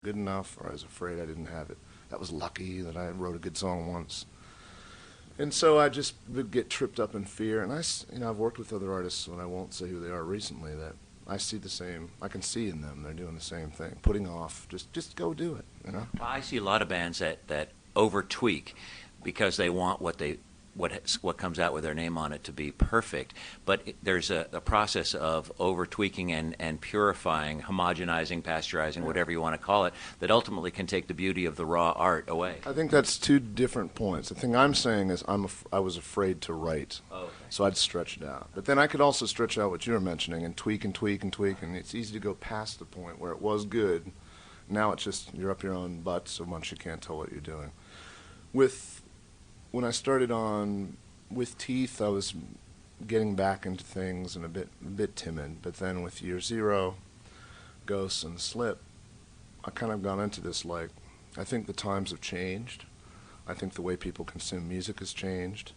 good enough, or I was afraid I didn't have it. That was lucky that I wrote a good song once. And so I just would get tripped up in fear. And I've worked with other artists, and I won't say who they are recently, that I see the same, I can see in them, they're doing the same thing, putting off, just go do it, you know? I see a lot of bands that over tweak because they want what comes out with their name on it to be perfect. But there's a process of over tweaking and purifying, homogenizing, pasteurizing, whatever you want to call it, that ultimately can take the beauty of the raw art away. I think that's two different points. The thing I'm saying is I was afraid to write, okay. So I'd stretch it out. But then I could also stretch out what you were mentioning and tweak and tweak and tweak, and it's easy to go past the point where it was good. Now it's just you're up your own butt so much you can't tell what you're doing. When I started on with Teeth, I was getting back into things and a bit timid. But then with Year Zero, Ghosts, and Slip, I kind of gone into this like, I think the times have changed. I think the way people consume music has changed.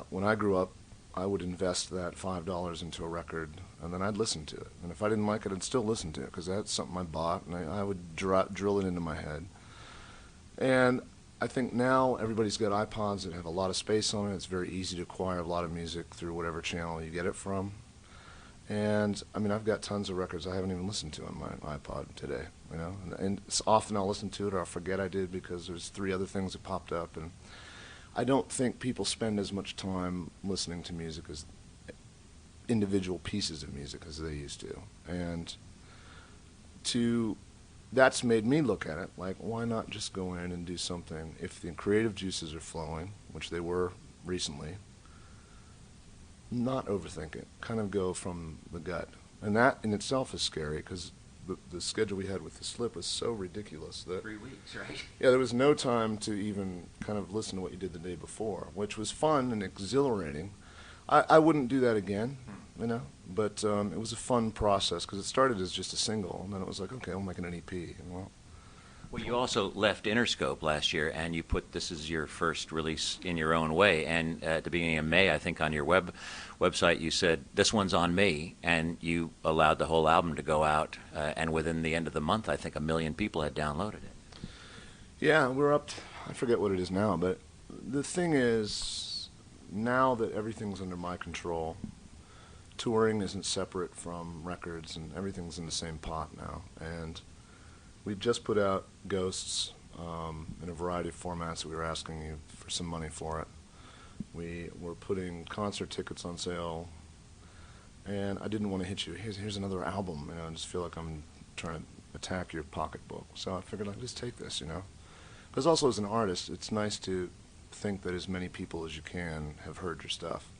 When I grew up, I would invest that $5 into a record, and then I'd listen to it. And if I didn't like it, I'd still listen to it, because that's something I bought, and I would drill it into my head. And I think now everybody's got iPods that have a lot of space on it. It's very easy to acquire a lot of music through whatever channel you get it from. And I mean, I've got tons of records I haven't even listened to on my iPod today, you know. And often I'll listen to it or I'll forget I did because there's 3 other things that popped up. And I don't think people spend as much time listening to music as individual pieces of music as they used to. And that's made me look at it like, why not just go in and do something if the creative juices are flowing, which they were recently, not overthink it, kind of go from the gut. And that in itself is scary, because the schedule we had with the Slip was so ridiculous that 3 weeks, right? yeah, there was no time to even kind of listen to what you did the day before, which was fun and exhilarating. I wouldn't do that again, you know, but it was a fun process, because it started as just a single, and then it was like, okay, I'll make an EP. And Well, you also left Interscope last year, and you put this is your first release in your own way. And at the beginning of May, I think on your website, you said, this one's on me, and you allowed the whole album to go out. And within the end of the month, I think 1 million people had downloaded it. yeah, we're up to, I forget what it is now, but the thing is, now that everything's under my control, touring isn't separate from records, and everything's in the same pot now. And we've just put out Ghosts in a variety of formats. We were asking you for some money for it. We were putting concert tickets on sale, and I didn't want to hit you, here's another album, you know, I just feel like I'm trying to attack your pocketbook. So I figured I'd just take this, you know. Because also as an artist, it's nice to think that as many people as you can have heard your stuff.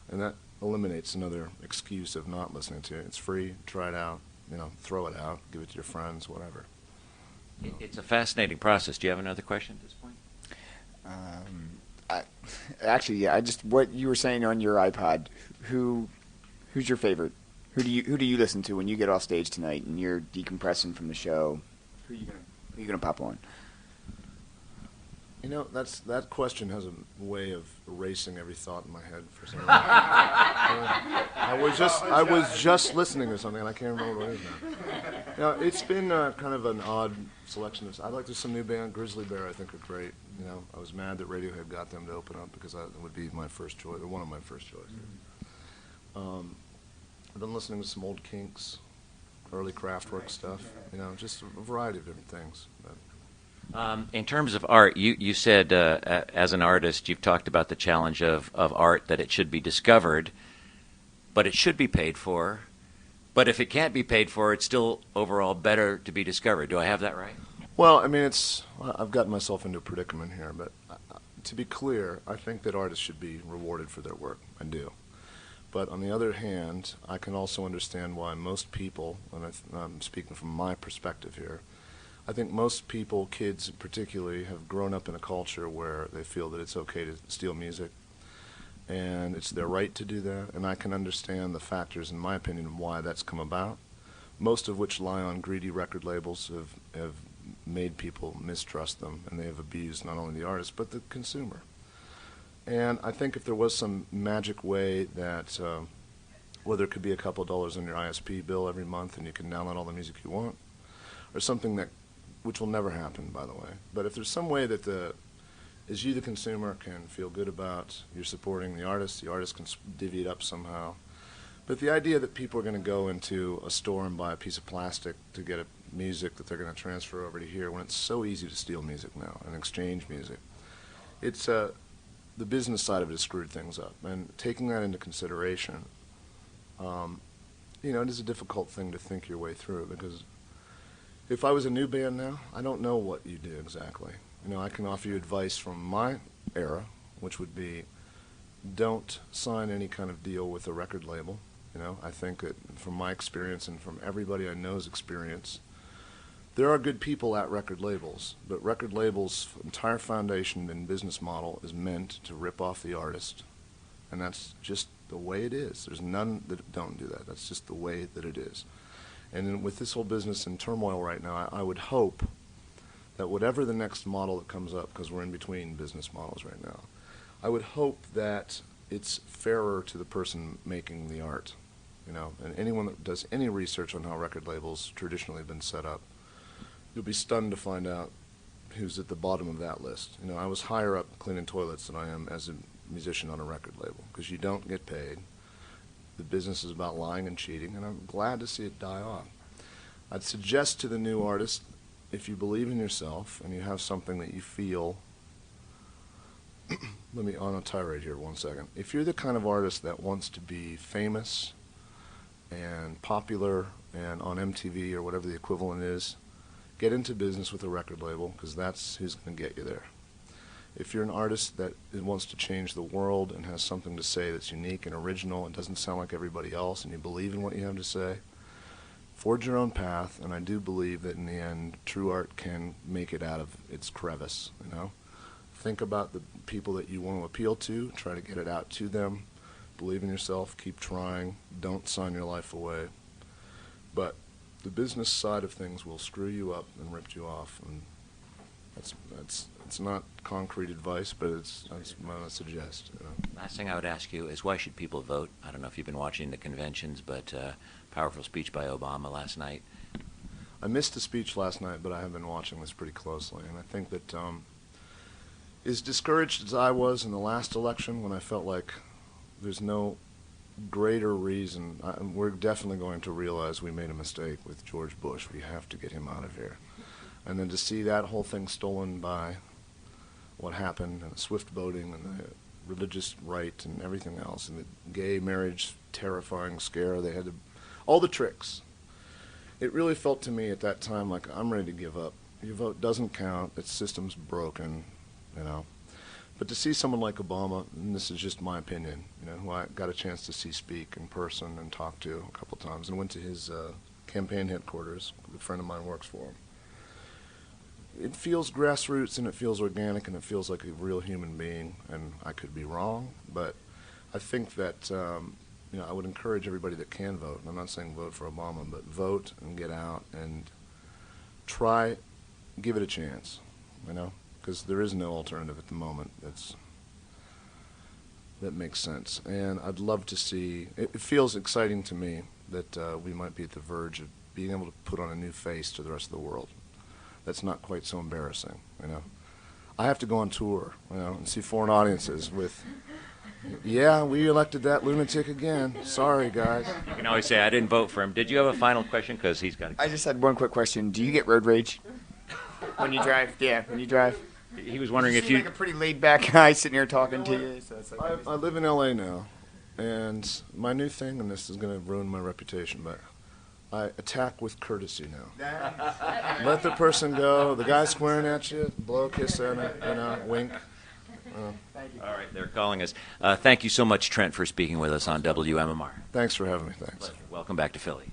And that eliminates another excuse of not listening to it. It's free, try it out, you know, throw it out, give it to your friends, whatever. It's a fascinating process. Do you have another question at this point? Actually, yeah. What you were saying on your iPod. Who's your favorite? Who do you listen to when you get off stage tonight and you're decompressing from the show? Who are you gonna pop on? You know, that question has a way of erasing every thought in my head for some reason. I was just listening to something and I can't remember what it is now. You know, it's been kind of an odd selection. I like there's some new band, Grizzly Bear, I think are great. You know, I was mad that Radiohead got them to open up, because it would be my first choice, or one of my first choices. I've been listening to some old Kinks, early Kraftwerk stuff. You know, just a variety of different things. In terms of art, you said as an artist, you've talked about the challenge of art, that it should be discovered, but it should be paid for. But if it can't be paid for, it's still overall better to be discovered. Do I have that right? Well, I mean, I've gotten myself into a predicament here, but to be clear, I think that artists should be rewarded for their work. I do. But on the other hand, I can also understand why most people, and I'm speaking from my perspective here, I think most people, kids particularly, have grown up in a culture where they feel that it's okay to steal music, and it's their right to do that, and I can understand the factors, in my opinion, why that's come about, most of which lie on greedy record labels have made people mistrust them, and they have abused not only the artist, but the consumer. And I think if there was some magic way that, whether it could be a couple of dollars on your ISP bill every month and you can download all the music you want, or something that which will never happen, by the way. But if there's some way that as you, the consumer, can feel good about you're supporting the artist can divvy it up somehow. But the idea that people are going to go into a store and buy a piece of plastic to get a music that they're going to transfer over to here when it's so easy to steal music now and exchange music, it's the business side of it has screwed things up. And taking that into consideration, it is a difficult thing to think your way through, because if I was a new band now, I don't know what you do exactly. I can offer you advice from my era, which would be don't sign any kind of deal with a record label. I think that from my experience and from everybody I know's experience, there are good people at record labels, but record labels' entire foundation and business model is meant to rip off the artist, and that's just the way it is. There's none that don't do that. That's just the way that it is. And then with this whole business in turmoil right now, I would hope that whatever the next model that comes up, because we're in between business models right now, I would hope that it's fairer to the person making the art. And anyone that does any research on how record labels traditionally have been set up, you'll be stunned to find out who's at the bottom of that list. I was higher up cleaning toilets than I am as a musician on a record label, because you don't get paid. The business is about lying and cheating, and I'm glad to see it die off. I'd suggest to the new artist, if you believe in yourself and you have something that you feel, let me on a tirade here 1 second. If you're the kind of artist that wants to be famous and popular and on MTV or whatever the equivalent is, get into business with a record label, because that's who's going to get you there. If you're an artist that wants to change the world and has something to say that's unique and original and doesn't sound like everybody else, and you believe in what you have to say, forge your own path, and I do believe that in the end, true art can make it out of its crevice. Think about the people that you want to appeal to, try to get it out to them, believe in yourself, keep trying, don't sign your life away. But the business side of things will screw you up and rip you off, and it's not concrete advice, but that's what I suggest. Last thing I would ask you is, why should people vote? I don't know if you've been watching the conventions, but powerful speech by Obama last night. I missed the speech last night, but I have been watching this pretty closely, and I think that as discouraged as I was in the last election, when I felt like there's no greater reason, we're definitely going to realize we made a mistake with George Bush. We have to get him out of here. And then to see that whole thing stolen by what happened, and the swift voting, and the religious right, and everything else, and the gay marriage terrifying scare, they had all the tricks. It really felt to me at that time like I'm ready to give up. Your vote doesn't count. Its system's broken, But to see someone like Obama, and this is just my opinion, who I got a chance to see speak in person and talk to a couple times, and went to his campaign headquarters. A friend of mine works for him. It feels grassroots, and it feels organic, and it feels like a real human being. And I could be wrong, but I think that I would encourage everybody that can vote. And I'm not saying vote for Obama, but vote and get out and give it a chance. Because there is no alternative at the moment that makes sense. And I'd love to see, it feels exciting to me that we might be at the verge of being able to put on a new face to the rest of the world. That's not quite so embarrassing, I have to go on tour, and see foreign audiences with, yeah, we elected that lunatic again. Sorry, guys. You can always say, I didn't vote for him. Did you have a final question? Because he's got I just had one quick question. Do you get road rage when you drive? Yeah, when you drive. He was wondering you if seem you... like a pretty laid-back guy sitting here talking to you. So it's like I live in L.A. now, and my new thing, and this is going to ruin my reputation, but I attack with courtesy now. Let the person go. The guy squaring at you, blow a kiss at him, wink. Thank you. All right, they're calling us. Thank you so much, Trent, for speaking with us on WMMR. Thanks for having me. Thanks. Pleasure. Welcome back to Philly.